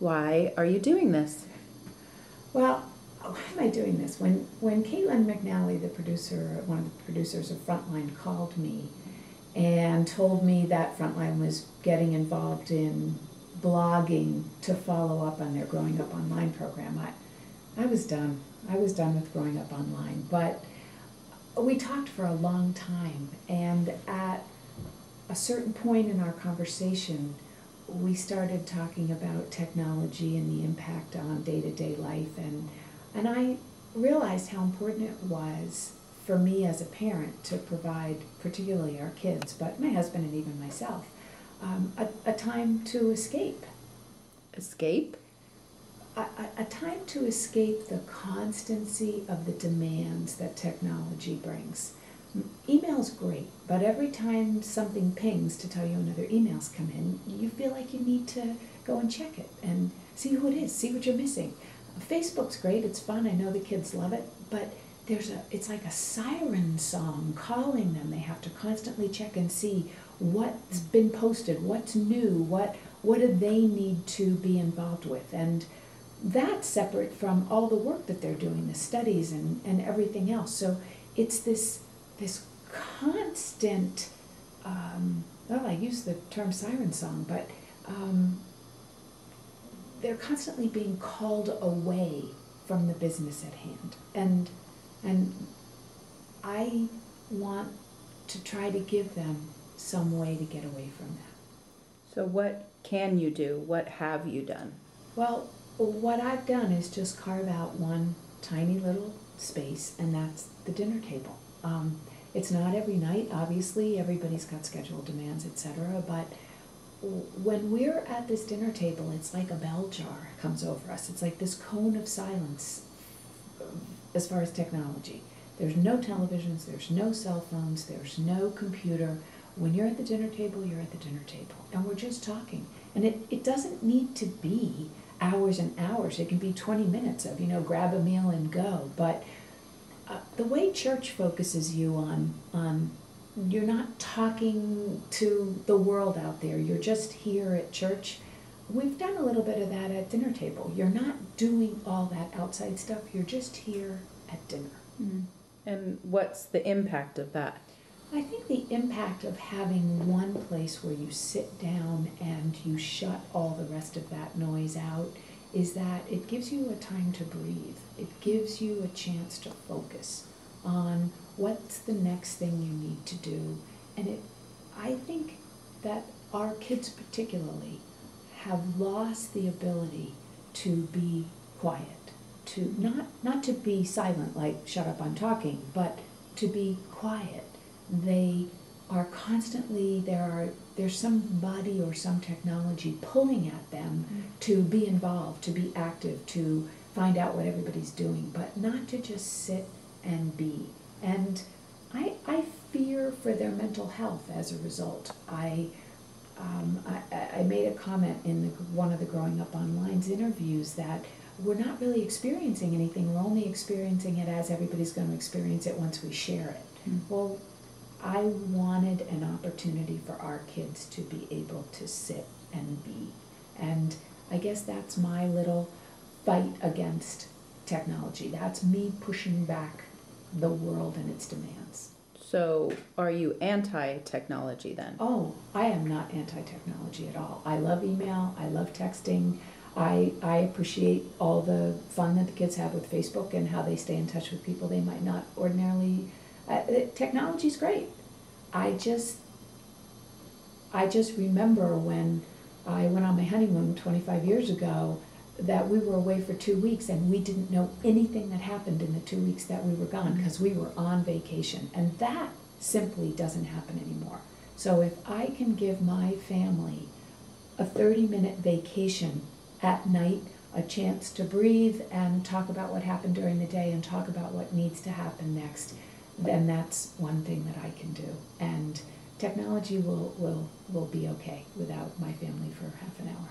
Why are you doing this? Well, why am I doing this? When Caitlin McNally, one of the producers of Frontline, called me and told me that Frontline was getting involved in blogging to follow up on their Growing Up Online program, I was done. I was done with Growing Up Online. But we talked for a long time, and at a certain point in our conversation, we started talking about technology and the impact on day-to-day life, and I realized how important it was for me as a parent to provide, particularly our kids, but my husband and even myself, a time to escape. Escape? A time to escape the constancy of the demands that technology brings. Email's great, but every time something pings to tell you another email's come in, you feel like you need to go and check it and see who it is, see what you're missing. Facebook's great, it's fun, I know the kids love it, but it's like a siren song calling them. They have to constantly check and see what's been posted, what's new, what do they need to be involved with. And that's separate from all the work that they're doing, the studies and everything else. So it's this constant, well, I use the term siren song, but they're constantly being called away from the business at hand. And I want to try to give them some way to get away from that. So what can you do? What have you done? Well, what I've done is just carve out one tiny little space, and that's the dinner table. It's not every night, obviously, everybody's got scheduled demands, etc., but when we're at this dinner table, it's like a bell jar comes over us. It's like this cone of silence as far as technology. There's no televisions, there's no cell phones, there's no computer. When you're at the dinner table, you're at the dinner table, and we're just talking. And it doesn't need to be hours and hours. It can be 20 minutes of, grab a meal and go. But the way church focuses you on you're not talking to the world out there, you're just here at church. We've done a little bit of that at dinner table. You're not doing all that outside stuff, you're just here at dinner. Mm-hmm. And what's the impact of that? I think the impact of having one place where you sit down and you shut all the rest of that noise out is that it gives you a time to breathe. It gives you a chance to focus on what's the next thing you need to do. And I think that our kids particularly have lost the ability to be quiet, to not to be silent like shut up, I'm talking, but to be quiet. They are constantly, there's somebody or some technology pulling at them to be involved, to be active, to find out what everybody's doing, but not to just sit and be. And I fear for their mental health as a result. I made a comment in one of the Growing Up Online's interviews that we're not really experiencing anything, we're only experiencing it as everybody's going to experience it once we share it. Mm-hmm. Well, I wanted an opportunity for our kids to be able to sit and be. And I guess that's my little fight against technology. That's me pushing back the world and its demands. So are you anti-technology then? Oh, I am not anti-technology at all. I love email, I love texting. I appreciate all the fun that the kids have with Facebook and how they stay in touch with people they might not ordinarily. Technology's great. I just remember when I went on my honeymoon 25 years ago that we were away for 2 weeks and we didn't know anything that happened in the 2 weeks that we were gone because we were on vacation, and that simply doesn't happen anymore. So if I can give my family a 30-minute vacation at night, a chance to breathe and talk about what happened during the day and talk about what needs to happen next, then that's one thing that I can do. And technology will be okay without my family for half an hour.